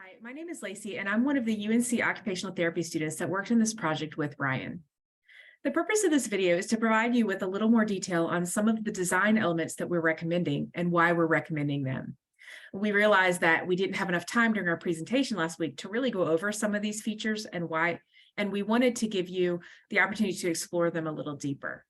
Hi, my name is Lacey, and I'm one of the UNC occupational therapy students that worked on this project with Ryan. The purpose of this video is to provide you with a little more detail on some of the design elements that we're recommending and why we're recommending them. We realized that we didn't have enough time during our presentation last week to really go over some of these features and why, and we wanted to give you the opportunity to explore them a little deeper.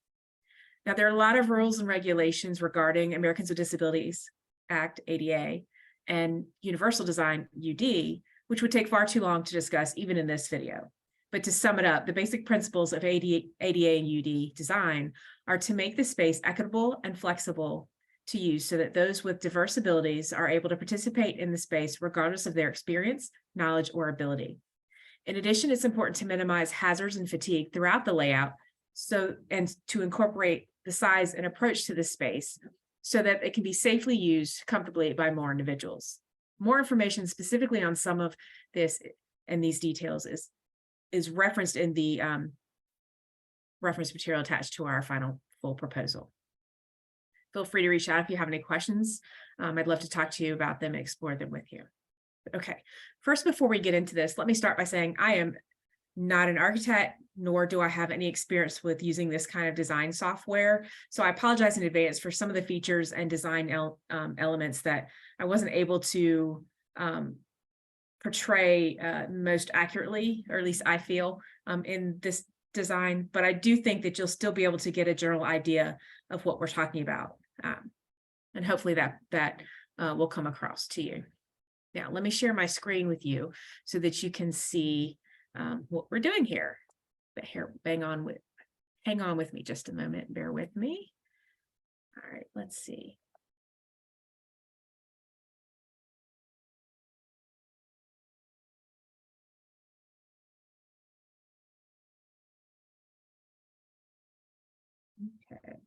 Now, there are a lot of rules and regulations regarding Americans with Disabilities Act, ADA, and Universal Design, UD, which would take far too long to discuss even in this video. But to sum it up, the basic principles of ADA and UD design are to make the space equitable and flexible to use so that those with diverse abilities are able to participate in the space regardless of their experience, knowledge, or ability. In addition, it's important to minimize hazards and fatigue throughout the layout and to incorporate the size and approach to the space so that it can be safely used comfortably by more individuals. More information specifically on some of this and these details is referenced in the reference material attached to our final full proposal. Feel free to reach out if you have any questions. I'd love to talk to you about them and explore them with you. Okay, first, before we get into this, let me start by saying I am not an architect, nor do I have any experience with using this kind of design software. So I apologize in advance for some of the features and design elements that I wasn't able to portray most accurately, or at least I feel, in this design. But I do think that you'll still be able to get a general idea of what we're talking about. And hopefully that will come across to you. Now, let me share my screen with you so that you can see what we're doing here. But here, hang on with me just a moment. Bear with me. All right, let's see. Okay.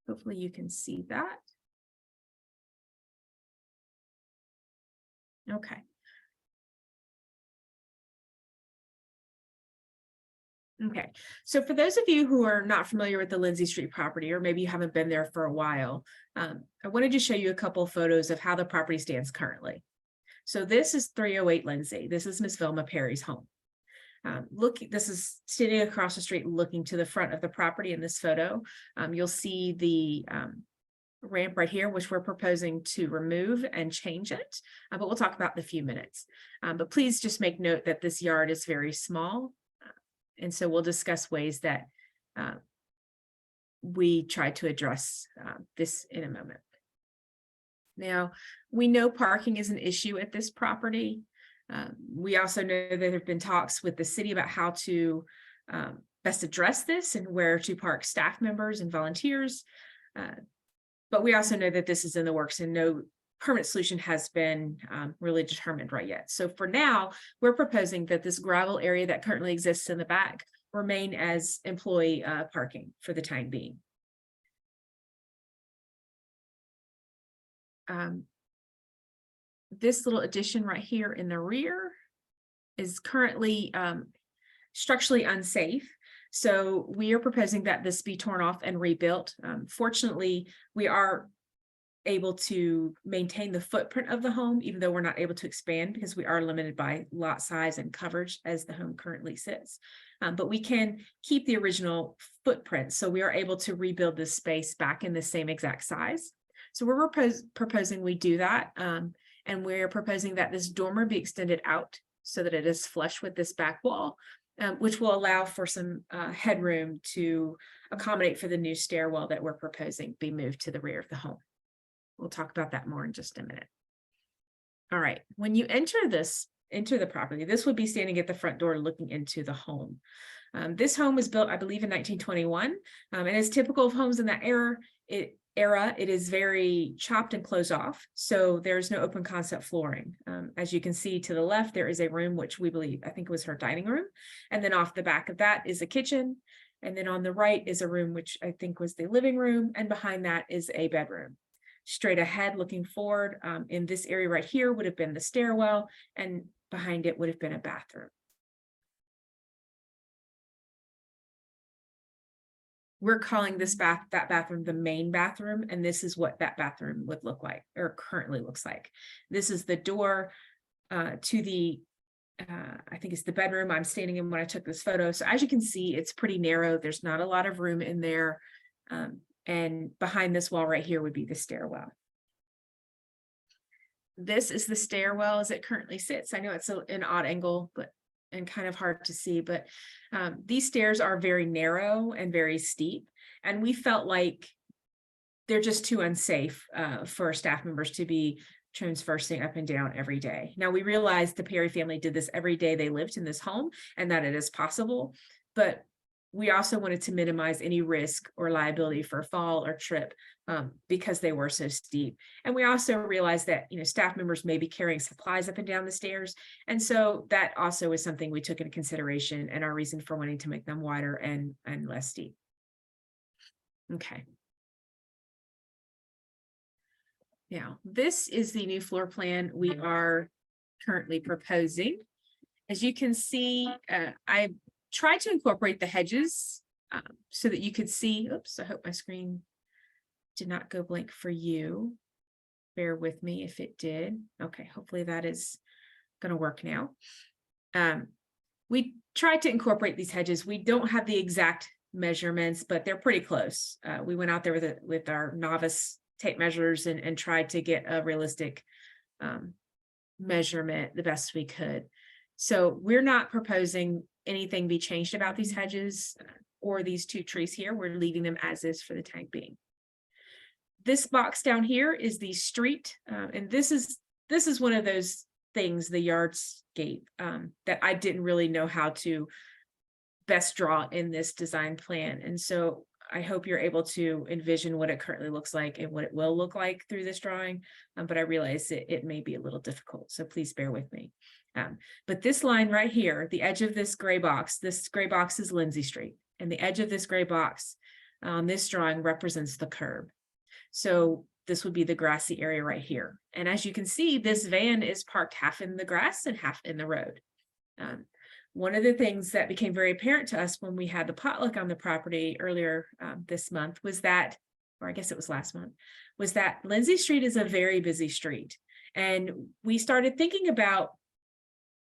Hopefully you can see that. Okay. Okay, so for those of you who are not familiar with the Lindsay Street property, or maybe you haven't been there for a while, I wanted to show you a couple of photos of how the property stands currently. So this is 308 Lindsay. This is Miss Velma Perry's home. This is standing across the street looking to the front of the property in this photo. You'll see the ramp right here, which we're proposing to remove and change it, but we'll talk about in a few minutes. But please just make note that this yard is very small. And so we'll discuss ways that we try to address this in a moment. Now, we know parking is an issue at this property. We also know that there have been talks with the city about how to best address this and where to park staff members and volunteers. But we also know that this is in the works and no permanent solution has been really determined right yet. So for now, we're proposing that this gravel area that currently exists in the back remain as employee parking for the time being. This little addition right here in the rear is currently structurally unsafe. So we are proposing that this be torn off and rebuilt. Fortunately, we are able to maintain the footprint of the home, even though we're not able to expand because we are limited by lot size and coverage as the home currently sits. But we can keep the original footprint. So we are able to rebuild this space back in the same exact size. So we're proposing we do that. And we're proposing that this dormer be extended out so that it is flush with this back wall, which will allow for some headroom to accommodate for the new stairwell that we're proposing be moved to the rear of the home. We'll talk about that more in just a minute. All right, when you enter the property, this would be standing at the front door looking into the home. This home was built, I believe, in 1921, and as typical of homes in that era, it is very chopped and closed off, so there's no open concept flooring. As you can see to the left, there is a room which we believe, I think it was her dining room, and then off the back of that is a kitchen, and then on the right is a room which I think was the living room, and behind that is a bedroom. Straight ahead, looking forward, in this area right here would have been the stairwell, and behind it would have been a bathroom. we're calling that bathroom the main bathroom, and this is what that bathroom would look like, or currently looks like. This is the door to the, I think it's the bedroom I'm standing in when I took this photo. So as you can see, it's pretty narrow. There's not a lot of room in there. And behind this wall right here would be the stairwell. This is the stairwell as it currently sits. I know it's an odd angle, and kind of hard to see, but these stairs are very narrow and very steep. And we felt like they're just too unsafe for staff members to be transversing up and down every day. Now, we realized the Perry family did this every day they lived in this home, and that it is possible, but we also wanted to minimize any risk or liability for a fall or trip because they were so steep. And we also realized that, staff members may be carrying supplies up and down the stairs. And so that also is something we took into consideration and our reason for wanting to make them wider and less steep. Okay. Now, this is the new floor plan we are currently proposing. As you can see, I tried to incorporate the hedges so that you could see. Oops, I hope my screen did not go blank for you. Bear with me if it did. Okay, hopefully that is going to work now. We tried to incorporate these hedges. We don't have the exact measurements, but they're pretty close. We went out there with our novice tape measures and tried to get a realistic measurement the best we could. So we're not proposing anything be changed about these hedges or these two trees here. We're leaving them as is for the time being. This box down here is the street, and this is one of those things, the yardscape, that I didn't really know how to best draw in this design plan. And so I hope you're able to envision what it currently looks like and what it will look like through this drawing, but I realize it may be a little difficult, so please bear with me. But this line right here, the edge of this gray box is Lindsay Street, and the edge of this gray box on this drawing represents the curb. So this would be the grassy area right here. And as you can see, this van is parked half in the grass and half in the road. One of the things that became very apparent to us when we had the potluck on the property earlier this month was that, or I guess it was last month, was that Lindsay Street is a very busy street. And we started thinking about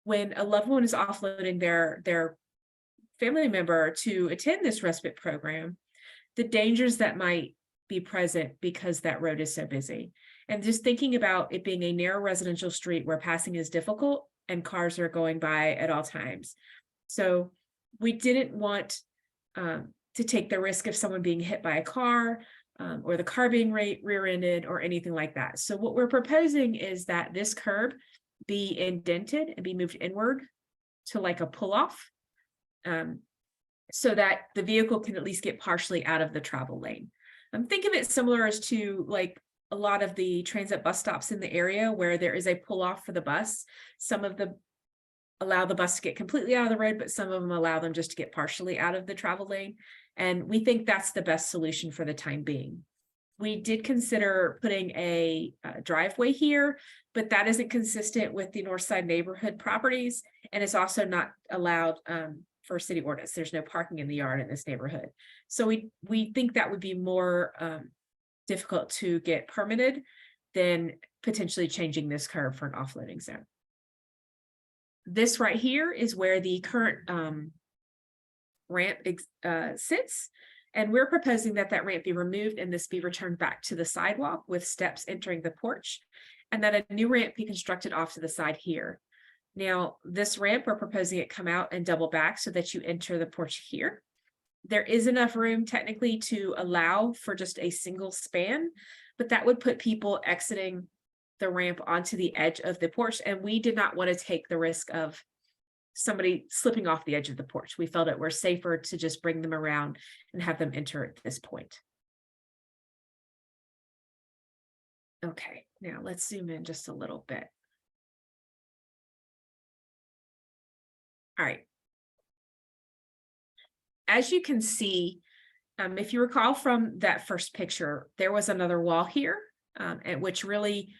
when a loved one is offloading their family member to attend this respite program, the dangers that might be present because that road is so busy. And just thinking about it being a narrow residential street where passing is difficult and cars are going by at all times. So we didn't want to take the risk of someone being hit by a car or the car being rear-ended or anything like that. So what we're proposing is that this curb be indented and be moved inward to like a pull-off so that the vehicle can at least get partially out of the travel lane. Think of it similar as to like a lot of the transit bus stops in the area where there is a pull-off for the bus. Some of them allow the bus to get completely out of the road, but some of them allow them just to get partially out of the travel lane. And we think that's the best solution for the time being. We did consider putting a driveway here, but that isn't consistent with the Northside neighborhood properties. And it's also not allowed for city ordinance. There's no parking in the yard in this neighborhood. So we think that would be more difficult to get permitted than potentially changing this curb for an offloading zone. This right here is where the current ramp sits. And we're proposing that ramp be removed and this be returned back to the sidewalk with steps entering the porch, and that a new ramp be constructed off to the side here. Now, this ramp, we're proposing it come out and double back so that you enter the porch here. There is enough room technically to allow for just a single span, but that would put people exiting the ramp onto the edge of the porch. And we did not want to take the risk of somebody slipping off the edge of the porch. We felt it were safer to just bring them around and have them enter at this point. Okay, now let's zoom in just a little bit. All right. As you can see, if you recall from that first picture, there was another wall here, and which really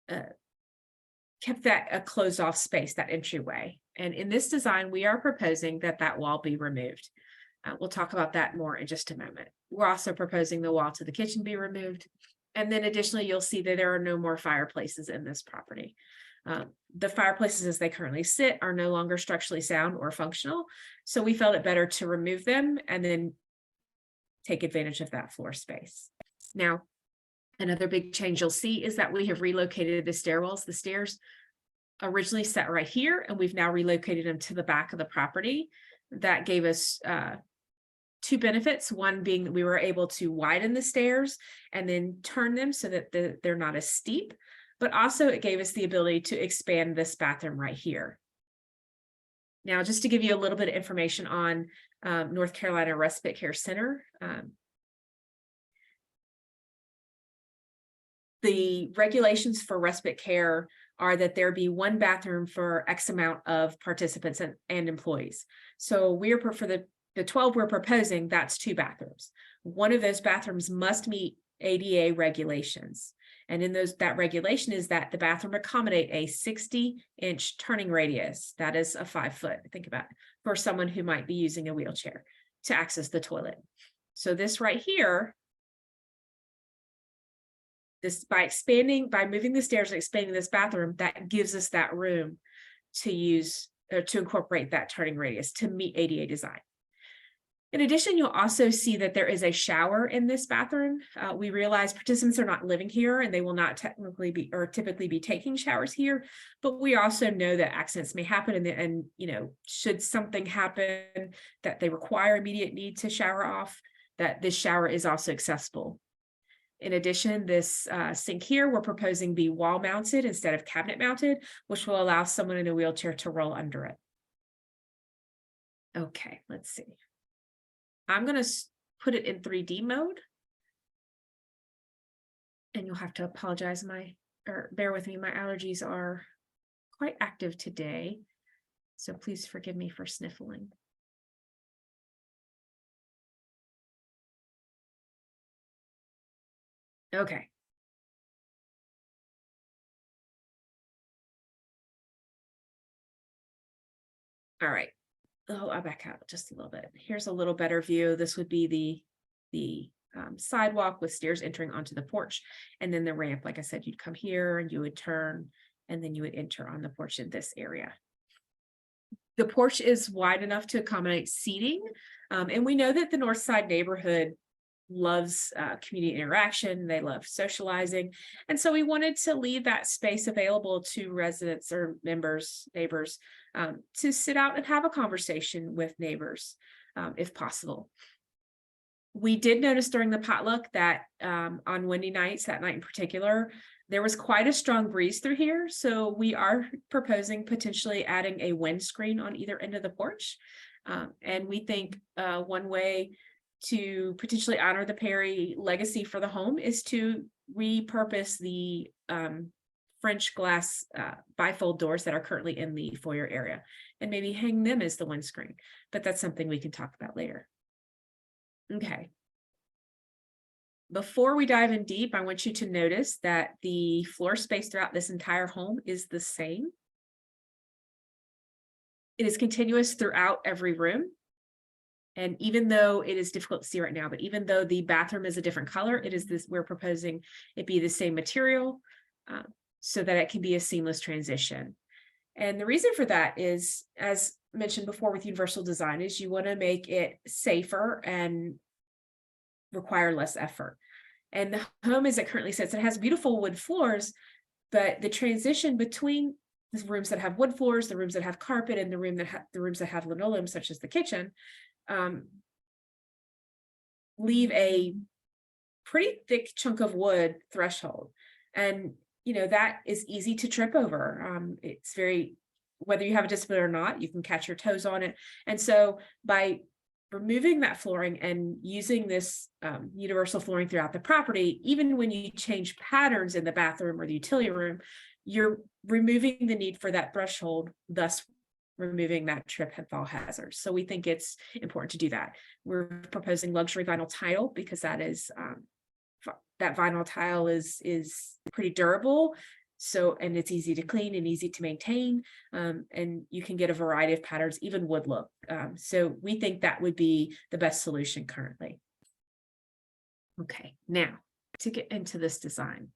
kept that a closed off space, that entryway. And in this design, we are proposing that wall be removed. We'll talk about that more in just a moment. We're also proposing the wall to the kitchen be removed. And then additionally, you'll see that there are no more fireplaces in this property. The fireplaces as they currently sit are no longer structurally sound or functional. So we felt it better to remove them and then take advantage of that floor space. Now, another big change you'll see is that we have relocated the stairwells. The stairs originally sat right here, and we've now relocated them to the back of the property. That gave us two benefits. One being that we were able to widen the stairs and then turn them so that they're not as steep, but also it gave us the ability to expand this bathroom right here. Now, just to give you a little bit of information on North Carolina Respite Care Center, the regulations for respite care are that there be one bathroom for X amount of participants and employees. So we're for the 12 we're proposing, that's 2 bathrooms. One of those bathrooms must meet ADA regulations. And in that regulation is that the bathroom accommodate a 60-inch turning radius. That is a 5 foot, think about it, for someone who might be using a wheelchair to access the toilet. So this right here, by moving the stairs and expanding this bathroom, that gives us that room to use or to incorporate that turning radius to meet ADA design. In addition, you'll also see that there is a shower in this bathroom. We realize participants are not living here and they will not typically be taking showers here, but we also know that accidents may happen and should something happen that they require immediate need to shower off, that this shower is also accessible. In addition, this sink here, we're proposing be wall mounted instead of cabinet mounted, which will allow someone in a wheelchair to roll under it. Okay, let's see. I'm going to put it in 3D mode. And you'll have to apologize, bear with me, my allergies are quite active today. So please forgive me for sniffling. Okay. All right. Oh, I'll back out just a little bit. Here's a little better view. This would be the sidewalk with stairs entering onto the porch, and then the ramp. Like I said, you'd come here and you would turn, and then you would enter on the porch in this area. The porch is wide enough to accommodate seating, and we know that the Northside neighborhood loves community interaction. They love socializing, and so we wanted to leave that space available to residents or neighbors to sit out and have a conversation with neighbors if possible. We did notice during the potluck that on windy nights, that night in particular, there was quite a strong breeze through here. So we are proposing potentially adding a windscreen on either end of the porch. And we think one way to potentially honor the Perry legacy for the home is to repurpose the French glass bifold doors that are currently in the foyer area and maybe hang them as the windscreen, but that's something we can talk about later. Okay. Before we dive in deep, I want you to notice that the floor space throughout this entire home is the same. It is continuous throughout every room. And even though it is difficult to see right now, but even though the bathroom is a different color, we're proposing it be the same material so that it can be a seamless transition. And the reason for that is, as mentioned before with universal design, is you want to make it safer and require less effort. And the home as it currently sits, it has beautiful wood floors, but the transition between the rooms that have wood floors, the rooms that have carpet, and the rooms that have linoleum, such as the kitchen, leave a pretty thick chunk of wood threshold. And that is easy to trip over. It's whether you have a disability or not, you can catch your toes on it. And so by removing that flooring and using this universal flooring throughout the property, even when you change patterns in the bathroom or the utility room, you're removing the need for that threshold, thus removing that trip and fall hazard. So we think it's important to do that. We're proposing luxury vinyl tile because that vinyl tile is pretty durable So, and it's easy to clean and easy to maintain, and you can get a variety of patterns, even wood look. So we think that would be the best solution currently. Okay, now to get into this design.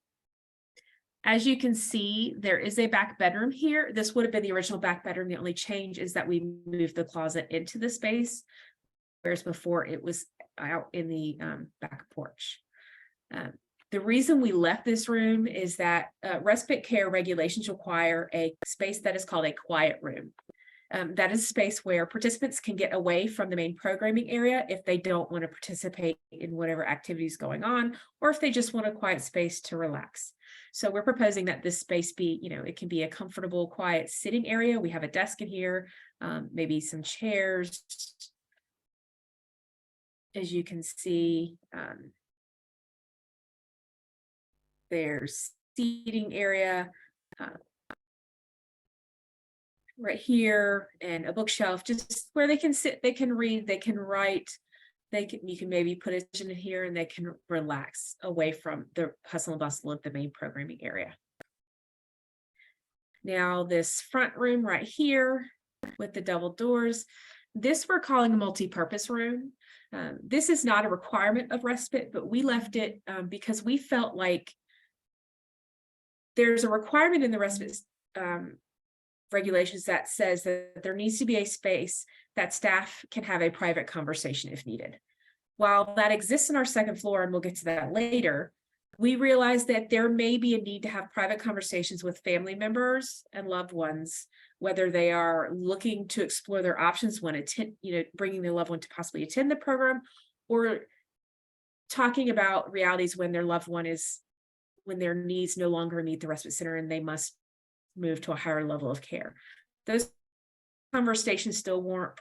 As you can see, there is a back bedroom here. This would have been the original back bedroom. The only change is that we moved the closet into the space, whereas before it was out in the back porch. The reason we left this room is that respite care regulations require a space that is called a quiet room. That is a space where participants can get away from the main programming area if they don't want to participate in whatever activities going on, or if they just want a quiet space to relax. So we're proposing that this space be, it can be a comfortable, quiet sitting area. We have a desk in here, maybe some chairs. As you can see, there's seating area right here, and a bookshelf just where they can sit, they can read, they can write, you can maybe put it in here and they can relax away from the hustle and bustle of the main programming area. Now this front room right here with the double doors, this we're calling a multi-purpose room. This is not a requirement of respite, but we left it because we felt like there's a requirement in the respite regulations that says that there needs to be a space that staff can have a private conversation if needed. While that exists in our second floor, and we'll get to that later, we realized that there may be a need to have private conversations with family members and loved ones, whether they are looking to explore their options when bringing their loved one to possibly attend the program, or talking about realities when their loved one when their needs no longer meet the respite center and they must move to a higher level of care. Those conversations still warrant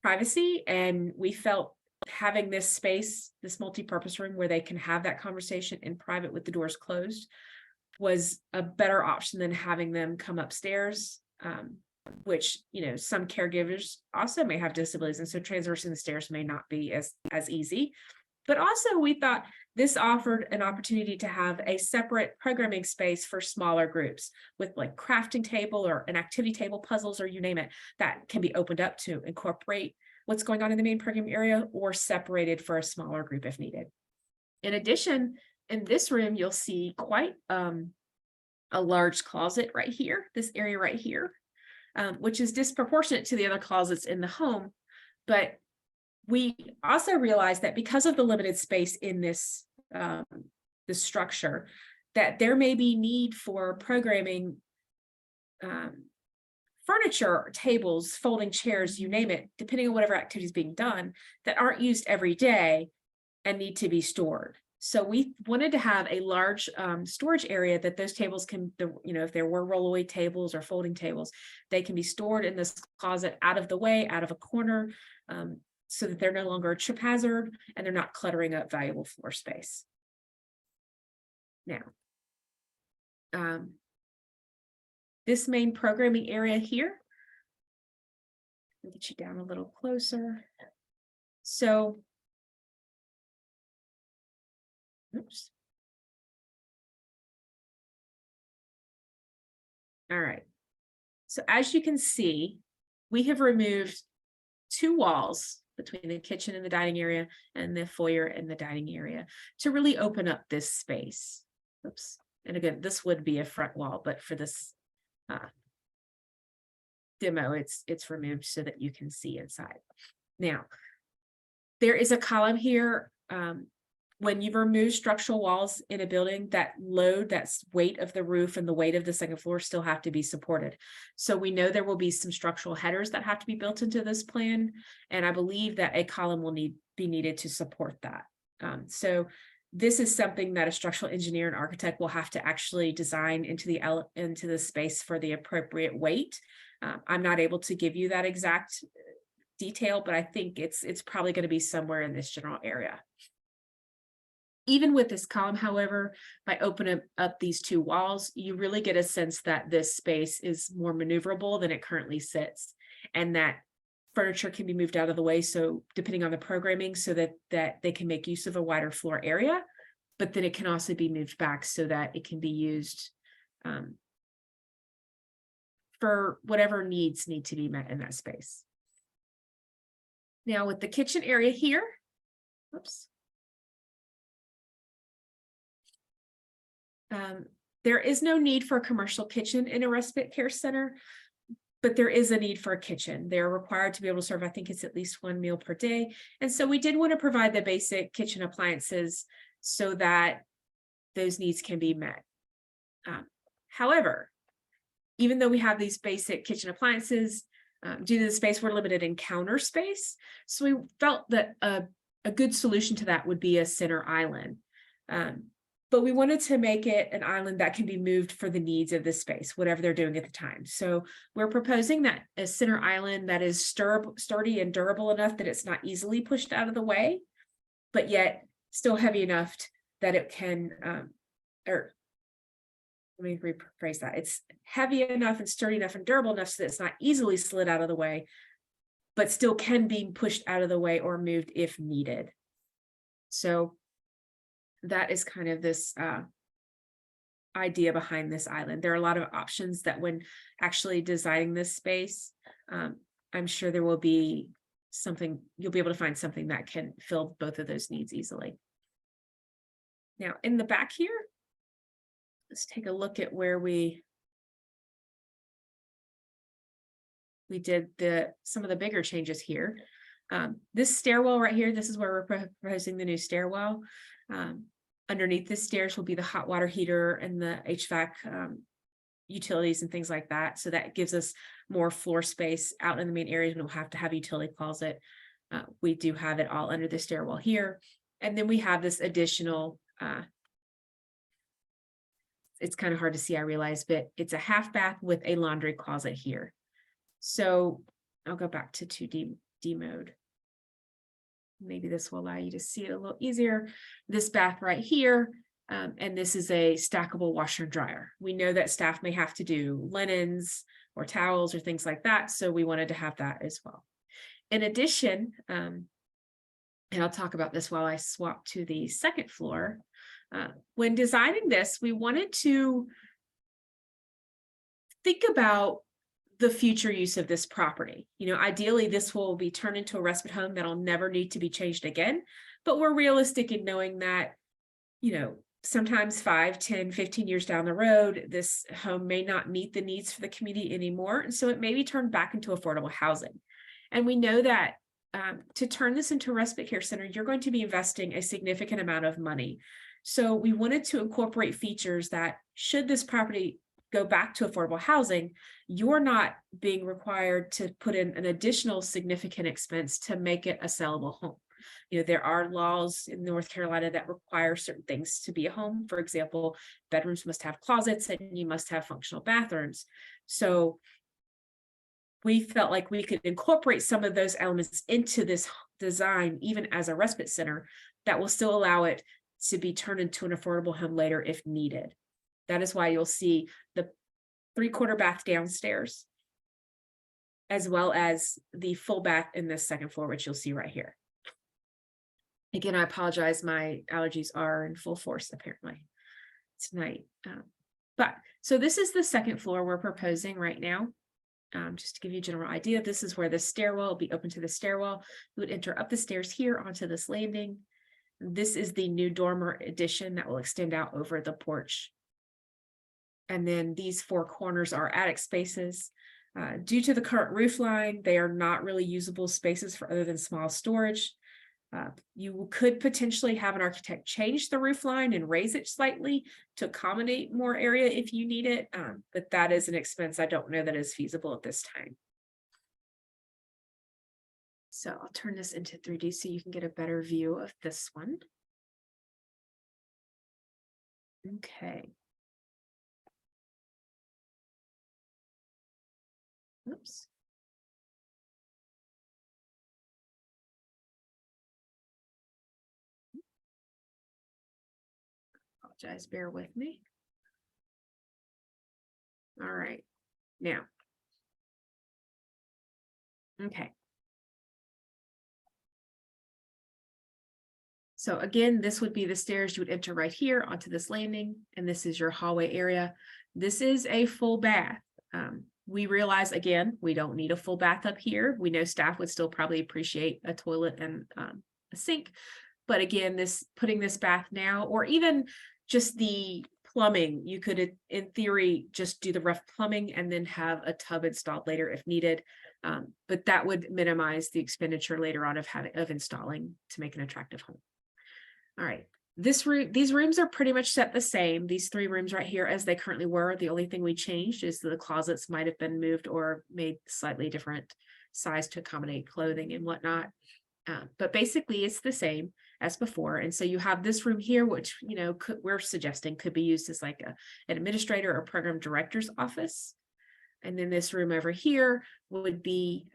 privacy, and we felt having this space, this multi-purpose room where they can have that conversation in private with the doors closed, was a better option than having them come upstairs, which some caregivers also may have disabilities, and so traversing the stairs may not be as easy. But also we thought this offered an opportunity to have a separate programming space for smaller groups with like crafting table or an activity table, puzzles, or you name it, that can be opened up to incorporate what's going on in the main program area, or separated for a smaller group if needed. In addition, in this room, you'll see quite a large closet right here, this area right here, which is disproportionate to the other closets in the home. But we also realized that because of the limited space in this structure, that there may be need for programming furniture, tables, folding chairs, you name it, depending on whatever activity is being done, that aren't used every day and need to be stored. So we wanted to have a large storage area that those tables can, if there were rollaway tables or folding tables, they can be stored in this closet out of the way, out of a corner, so that they're no longer a trip hazard and they're not cluttering up valuable floor space. Now, this main programming area here, I'll get you down a little closer. So, oops. All right. So as you can see, we have removed 2 walls between the kitchen and the dining area and the foyer and the dining area to really open up this space. Oops. And again, this would be a front wall, but for this demo, it's removed so that you can see inside. Now, there is a column here. When you remove structural walls in a building, that weight of the roof and the weight of the second floor still have to be supported. So we know there will be some structural headers that have to be built into this plan, and I believe that a column will be needed to support that. So this is something that a structural engineer and architect will have to actually design into the space for the appropriate weight. I'm not able to give you that exact detail, but I think it's probably going to be somewhere in this general area. Even with this column, however, by opening up these 2 walls, you really get a sense that this space is more maneuverable than it currently sits, and that furniture can be moved out of the way, so depending on the programming, so that they can make use of a wider floor area, but then it can also be moved back so that it can be used for whatever needs need to be met in that space. Now with the kitchen area here, oops. There is no need for a commercial kitchen in a respite care center, but there is a need for a kitchen. They're required to be able to serve, I think it's at least one meal per day. And so we did want to provide the basic kitchen appliances so that those needs can be met. However, even though we have these basic kitchen appliances, due to the space, we're limited in counter space. So we felt that a good solution to that would be a center island. But we wanted to make it an island that can be moved for the needs of this space, whatever they're doing at the time. So we're proposing that a center island that is sturdy and durable enough that it's not easily pushed out of the way, but yet still heavy enough that it can, or let me rephrase that. It's heavy enough and sturdy enough and durable enough so that it's not easily slid out of the way, but still can be pushed out of the way or moved if needed. So that is kind of this idea behind this island. There are a lot of options that when actually designing this space, I'm sure there will be something, you'll be able to find something that can fill both of those needs easily. Now in the back here, let's take a look at where we did some of the bigger changes here. This stairwell right here, this is where we're proposing the new stairwell. Underneath the stairs will be the hot water heater and the HVAC utilities and things like that. So that gives us more floor space out in the main areas. We don't have to have a utility closet. We do have it all under the stairwell here. And then we have this additional, it's kind of hard to see, I realize, but it's a half bath with a laundry closet here. So I'll go back to 2D mode. Maybe this will allow you to see it a little easier. This bath right here, and this is a stackable washer and dryer. We know that staff may have to do linens or towels or things like that, so we wanted to have that as well. In addition, and I'll talk about this while I swap to the second floor, when designing this, we wanted to think about the future use of this property. You know, ideally this will be turned into a respite home that'll never need to be changed again, but we're realistic in knowing that, you know, sometimes 5, 10, 15 years down the road, this home may not meet the needs for the community anymore. And so it may be turned back into affordable housing. And we know that to turn this into a respite care center, you're going to be investing a significant amount of money. So we wanted to incorporate features that should this property go back to affordable housing, you're not being required to put in an additional significant expense to make it a sellable home. You know, there are laws in North Carolina that require certain things to be a home. For example, bedrooms must have closets and you must have functional bathrooms. So we felt like we could incorporate some of those elements into this design, even as a respite center, that will still allow it to be turned into an affordable home later if needed. That is why you'll see the 3/4 bath downstairs, as well as the full bath in the second floor, which you'll see right here. Again, I apologize. My allergies are in full force apparently tonight. But so this is the second floor we're proposing right now. Just to give you a general idea, this is where the stairwell will be open to the stairwell. You would enter up the stairs here onto this landing. This is the new dormer addition that will extend out over the porch. And then these 4 corners are attic spaces. Due to the current roof line, they are not really usable spaces for other than small storage. You could potentially have an architect change the roof line and raise it slightly to accommodate more area if you need it, but that is an expense I don't know that is feasible at this time. So I'll turn this into 3D so you can get a better view of this one. Okay. Oops. Apologize, bear with me. All right, now. Okay. So again, this would be the stairs. You would enter right here onto this landing, and this is your hallway area. This is a full bath. We realize, again, we don't need a full bath up here. We know staff would still probably appreciate a toilet and a sink. But again, putting this bath now, or even just the plumbing, you could, in theory, just do the rough plumbing and then have a tub installed later if needed. But that would minimize the expenditure later on of installing to make an attractive home. All right. These rooms are pretty much set the same. These 3 rooms right here as they currently were. The only thing we changed is the closets might have been moved or made slightly different size to accommodate clothing and whatnot. But basically it's the same as before. And so you have this room here, which, we're suggesting could be used as like an administrator or program director's office. And then this room over here would be,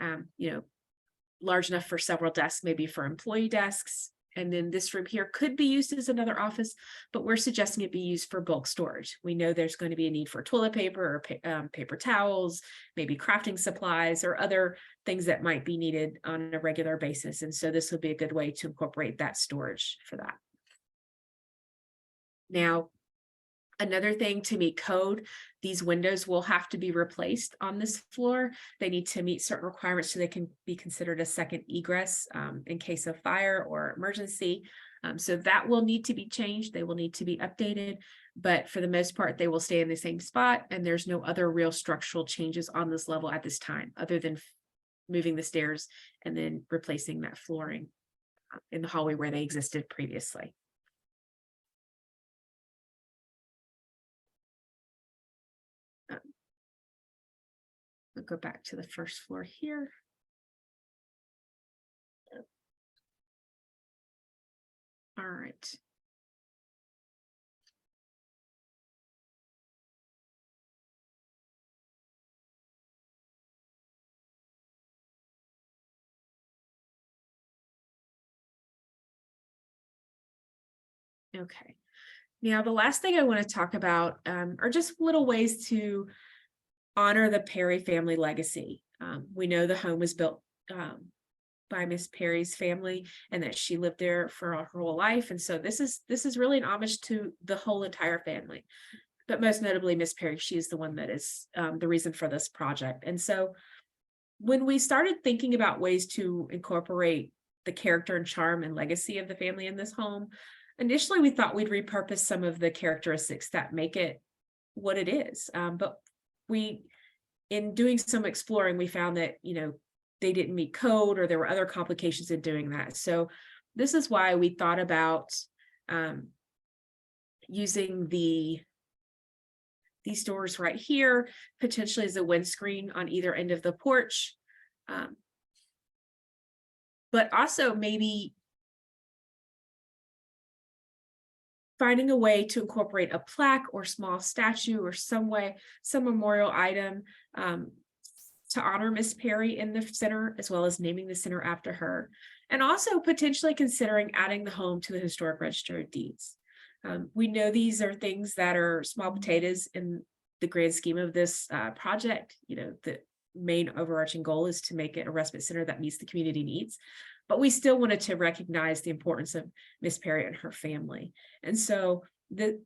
large enough for several desks, maybe for employee desks. And then this room here could be used as another office, but we're suggesting it be used for bulk storage. We know there's going to be a need for toilet paper or paper towels, maybe crafting supplies or other things that might be needed on a regular basis. And so this would be a good way to incorporate that storage for that. Now, another thing to meet code, these windows will have to be replaced on this floor. They need to meet certain requirements so they can be considered a second egress in case of fire or emergency. So that will need to be changed. They will need to be updated, but for the most part, they will stay in the same spot. And there's no other real structural changes on this level at this time, other than moving the stairs and then replacing that flooring in the hallway where they existed previously. I'll go back to the first floor here. All right. Okay. Now, the last thing I want to talk about are just little ways to honor the Perry family legacy. We know the home was built by Miss Perry's family and that she lived there for her whole life. And so this is really an homage to the whole entire family, but most notably Miss Perry. She is the one that is the reason for this project. And so when we started thinking about ways to incorporate the character and charm and legacy of the family in this home, initially we thought we'd repurpose some of the characteristics that make it what it is. But in doing some exploring, we found that, they didn't meet code or there were other complications in doing that. So this is why we thought about using these doors right here, potentially as a windscreen on either end of the porch. But also maybe finding a way to incorporate a plaque or small statue or some memorial item to honor Miss Perry in the center, as well as naming the center after her, and also potentially considering adding the home to the Historic Register of Deeds. We know these are things that are small potatoes in the grand scheme of this project. The main overarching goal is to make it a respite center that meets the community needs, but we still wanted to recognize the importance of Miss Perry and her family. And so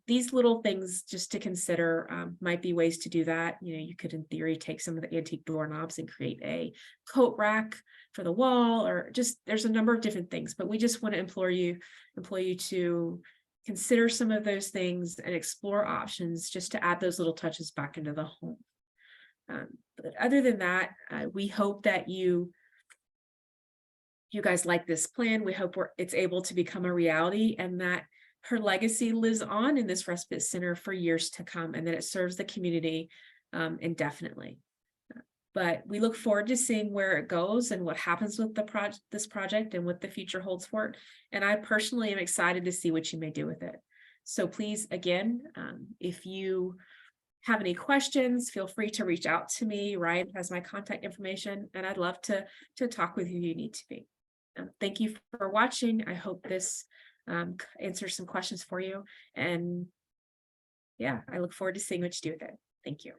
these little things just to consider might be ways to do that. You could, in theory, take some of the antique doorknobs and create a coat rack for the wall, or just there's a number of different things. But we just want to implore you to consider some of those things and explore options just to add those little touches back into the home. But other than that, we hope that you guys like this plan. We hope it's able to become a reality, and that her legacy lives on in this respite center for years to come, and that it serves the community indefinitely. But we look forward to seeing where it goes and what happens with this project and what the future holds for it. And I personally am excited to see what you may do with it. So please, again, if you have any questions, feel free to reach out to me. Ryan has my contact information, and I'd love to talk with you if you need to be. Thank you for watching. I hope this answers some questions for you. And yeah, I look forward to seeing what you do with it. Thank you.